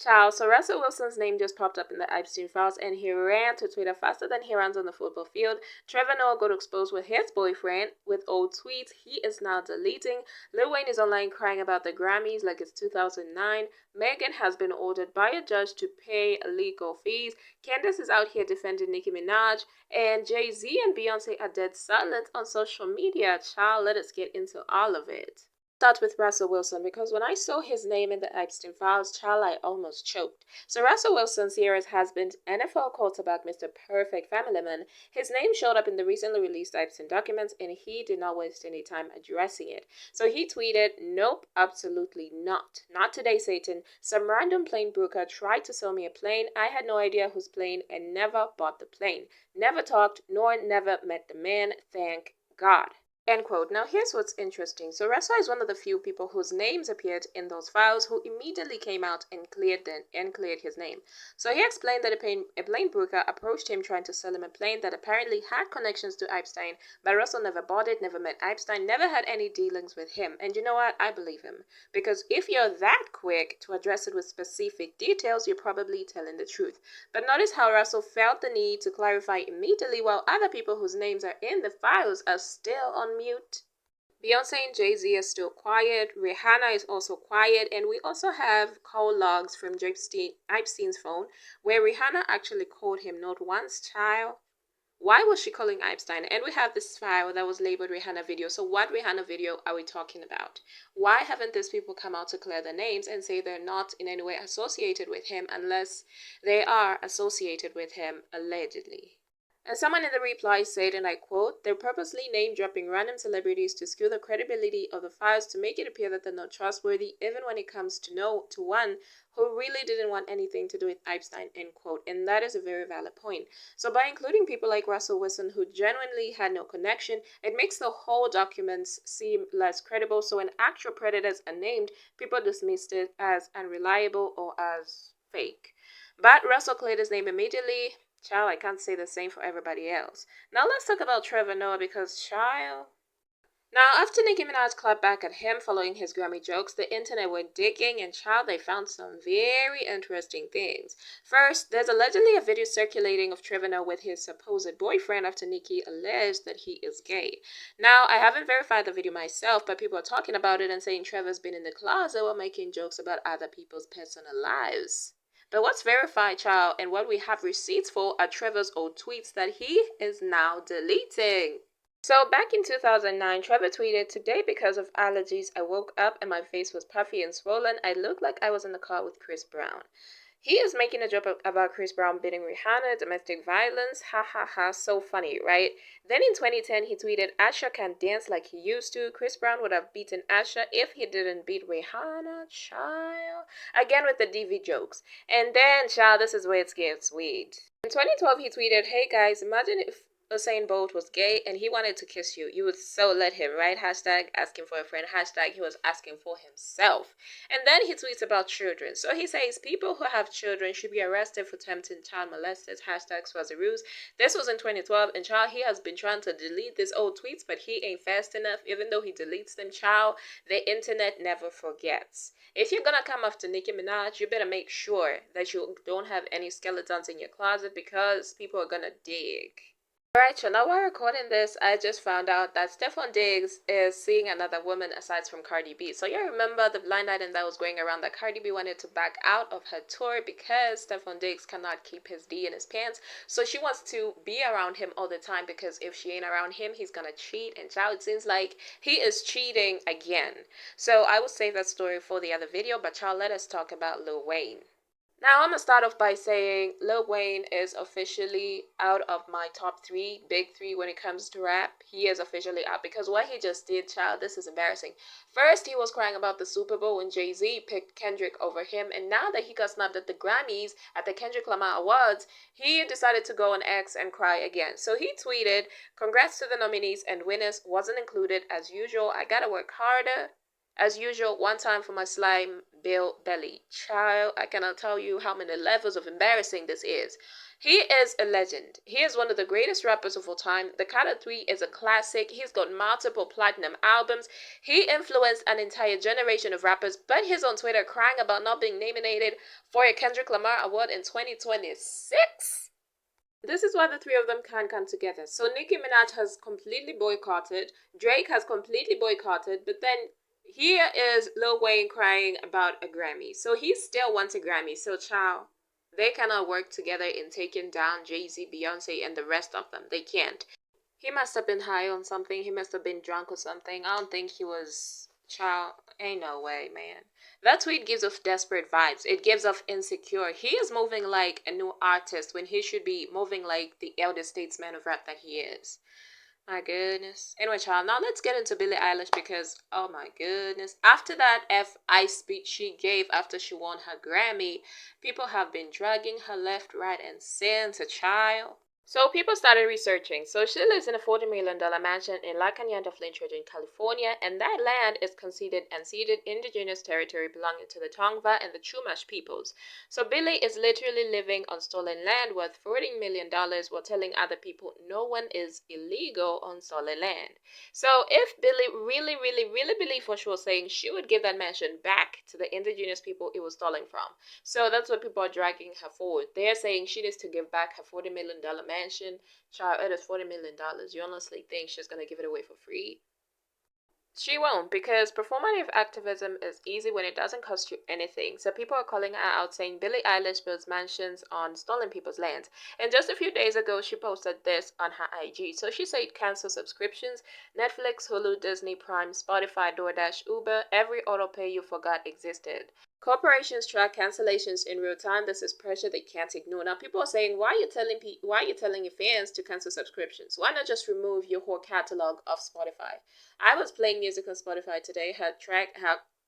Ciao. So Russell Wilson's name just popped up in the Epstein files and he ran to Twitter faster than he runs on the football field. Trevor Noah got exposed with his boyfriend with old tweets he is now deleting. Lil Wayne is online crying about the Grammys like it's 2009. Megan has been ordered by a judge to pay legal fees. Candace is out here defending Nicki Minaj. And Jay-Z and Beyonce are dead silent on social media. Child, let us get into all of it. Start with Russell Wilson because when I saw his name in the Epstein files, child, I almost choked. So Russell Wilson, Sierra's husband, NFL quarterback, Mr. Perfect Family Man, his name showed up in the recently released Epstein documents and he did not waste any time addressing it. So he tweeted, "Nope, absolutely not. Not today, Satan. Some random plane broker tried to sell me a plane. I had no idea whose plane and never bought the plane. Never talked nor never met the man. Thank God." End quote. Now here's what's interesting. So Russell is one of the few people whose names appeared in those files who immediately came out and cleared his name. So he explained that a plane broker approached him trying to sell him a plane that apparently had connections to Epstein, but Russell never bought it, never met Epstein, never had any dealings with him. And you know what? I believe him. Because if you're that quick to address it with specific details, you're probably telling the truth. But notice how Russell felt the need to clarify immediately while other people whose names are in the files are still on mute. Beyonce and Jay-Z are still quiet. Rihanna is also quiet. And we also have call logs from Epstein's phone where Rihanna actually called him not once, child. Why was she calling Epstein? And we have this file that was labeled Rihanna video. So what Rihanna video are we talking about? Why haven't these people come out to clear their names and say they're not in any way associated with him unless they are associated with him allegedly? And someone in the reply said, and I quote, "They're purposely name-dropping random celebrities to skew the credibility of the files to make it appear that they're not trustworthy, even when it comes to one who really didn't want anything to do with Epstein," end quote. And that is a very valid point. So by including people like Russell Wilson who genuinely had no connection, it makes the whole documents seem less credible. So when actual predators are named, people dismissed it as unreliable or as fake. But Russell cleared his name immediately. Child, I can't say the same for everybody else. Now let's talk about Trevor Noah because, child. Now, after Nicki Minaj clapped back at him following his Grammy jokes, the internet went digging and, child, they found some very interesting things. First, there's allegedly a video circulating of Trevor Noah with his supposed boyfriend after Nicki alleged that he is gay. Now, I haven't verified the video myself, but people are talking about it and saying Trevor's been in the closet while making jokes about other people's personal lives. But what's verified, child, and what we have receipts for are Trevor's old tweets that he is now deleting. So back in 2009, Trevor tweeted, "Today, because of allergies, I woke up and my face was puffy and swollen. I looked like I was in the car with Chris Brown." He is making a joke about Chris Brown beating Rihanna, domestic violence. Ha ha ha, so funny, right? Then in 2010, he tweeted, "Asher can't dance like he used to. Chris Brown would have beaten Asher if he didn't beat Rihanna, child." Again with the DV jokes. And then, child, this is where it gets weird. In 2012, he tweeted, "Hey guys, imagine if Usain Bolt was gay and he wanted to kiss you. You would so let him, right? Hashtag asking for a friend. Hashtag he was asking for himself." And then he tweets about children. So he says people who have children should be arrested for tempting child molesters. Hashtag Swaziroos. This was in 2012 and child, he has been trying to delete these old tweets, but he ain't fast enough. Even though he deletes them, child, the internet never forgets. If you're gonna come after Nicki Minaj, you better make sure that you don't have any skeletons in your closet because people are gonna dig. Alright, so now while recording this, I just found out that Stefan Diggs is seeing another woman aside from Cardi B. So you remember the blind item that was going around that Cardi B wanted to back out of her tour because Stefan Diggs cannot keep his D in his pants. So she wants to be around him all the time because if she ain't around him, he's gonna cheat. And child, it seems like he is cheating again. So I will save that story for the other video, but child, let us talk about Lil Wayne. Now, I'm going to start off by saying Lil Wayne is officially out of my top big three when it comes to rap. He is officially out because what he just did, child, this is embarrassing. First, he was crying about the Super Bowl when Jay-Z picked Kendrick over him. And now that he got snubbed at the Grammys, at the Kendrick Lamar Awards, he decided to go on X and cry again. So he tweeted, "Congrats to the nominees and winners, wasn't included as usual. I gotta work harder. As usual, one time for my slime bill belly. Child, I cannot tell you how many levels of embarrassing this is. He is a legend. He is one of the greatest rappers of all time. The Carter 3 is a classic. He's got multiple platinum albums. He influenced an entire generation of rappers, but he's on Twitter crying about not being nominated for a Kendrick Lamar Award in 2026. This is why the three of them can't come together. So Nicki Minaj has completely boycotted. Drake has completely boycotted, but then here is Lil Wayne crying about a Grammy. So he still wants a Grammy. So child, they cannot work together in taking down Jay-Z, Beyonce, and the rest of them. They can't. He must have been high on something. He must have been drunk or something. I don't think he was. Child, ain't no way, man. That tweet gives off desperate vibes. It gives off insecure. He is moving like a new artist when he should be moving like the elder statesman of rap that he is. My goodness. Anyway, child, now let's get into Billie Eilish because, oh my goodness. After that FI speech she gave after she won her Grammy, people have been dragging her left, right, and center, child. So people started researching. So she lives in a $40 million mansion in La Cañada Flintridge in California, and that land is considered unceded indigenous territory belonging to the Tongva and the Chumash Peoples. So Billie is literally living on stolen land worth $40 million while telling other people no one is illegal on stolen land. So if Billie really, really, really believed what she was saying, she would give that mansion back to the indigenous people it was stolen from. So that's what people are dragging her forward. They're saying she needs to give back her $40 million mansion. Child, it is $40 million. You honestly think she's going to give it away for free? She won't, because performative activism is easy when it doesn't cost you anything. So people are calling her out saying Billie Eilish builds mansions on stolen people's lands. And just a few days ago, she posted this on her IG. So she said cancel subscriptions, Netflix, Hulu, Disney, Prime, Spotify, DoorDash, Uber, every auto pay you forgot existed. Corporations track cancellations in real time. This is pressure they can't ignore. Now, people are saying, why are you telling your fans to cancel subscriptions? Why not just remove your whole catalog of Spotify? I was playing music on Spotify today. Her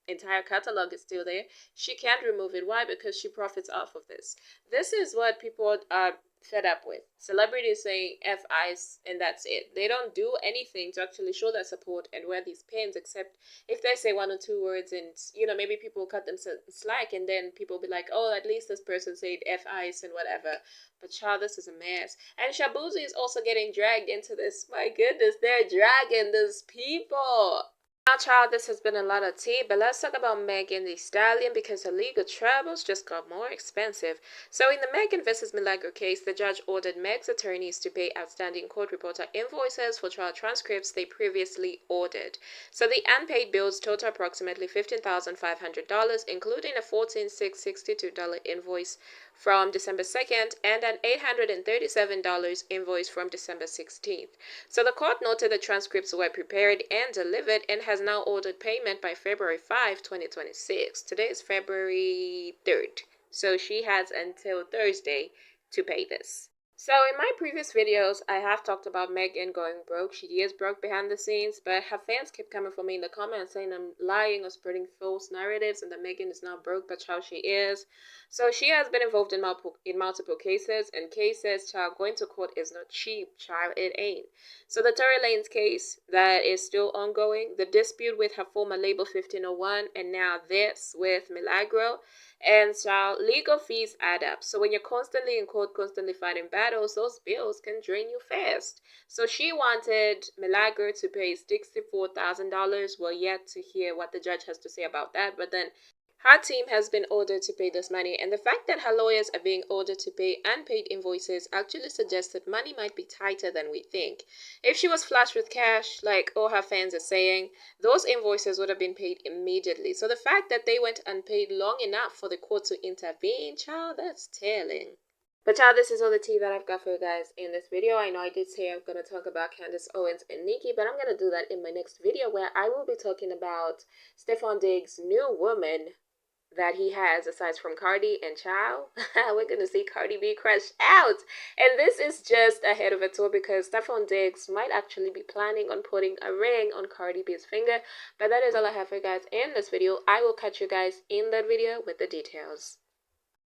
entire catalog is still there. She can't remove it. Why? Because she profits off of this. This is what people are fed up with. Celebrities saying FIs and that's it. They don't do anything to actually show their support and wear these pins, except if they say one or two words and, maybe people cut them slack and then people be like, oh, at least this person said FIs and whatever. But child, this is a mess. And Shabuzi is also getting dragged into this. My goodness, they're dragging these people. Now, child, this has been a lot of tea, but let's talk about Megan Thee Stallion because her legal troubles just got more expensive. So, in the Megan vs. Milagro case, the judge ordered Meg's attorneys to pay outstanding court reporter invoices for trial transcripts they previously ordered. So, the unpaid bills total approximately $15,500, including a $14,662 invoice from December 2nd and an $837 invoice from December 16th. So the court noted the transcripts were prepared and delivered and has now ordered payment by February 5, 2026. Today is February 3rd. So she has until Thursday to pay this. So in my previous videos, I have talked about Megan going broke. She is broke behind the scenes, but her fans keep coming for me in the comments saying I'm lying or spreading false narratives and that Megan is not broke, but how she is. So she has been involved in multiple cases, and cases, child, going to court is not cheap, child, it ain't. So the Tory Lanez case that is still ongoing, the dispute with her former label 1501, and now this with Milagro. And child, legal fees add up. So when you're constantly in court, constantly fighting battles, those bills can drain you fast. So she wanted Milagro to pay $64,000. We're yet to hear what the judge has to say about that. But then her team has been ordered to pay this money, and the fact that her lawyers are being ordered to pay unpaid invoices actually suggests that money might be tighter than we think. If she was flush with cash, like all her fans are saying, those invoices would have been paid immediately. So the fact that they went unpaid long enough for the court to intervene, child, that's telling. But child, this is all the tea that I've got for you guys in this video. I know I did say I'm going to talk about Candace Owens and Nicki, but I'm going to do that in my next video where I will be talking about Stefon Diggs' new woman that he has aside from Cardi and Child. We're gonna see Cardi B crash out, and this is just ahead of a tour because Stefon Diggs might actually be planning on putting a ring on Cardi B's finger. But that is all I have for you guys in this video. I will catch you guys in that video with the details.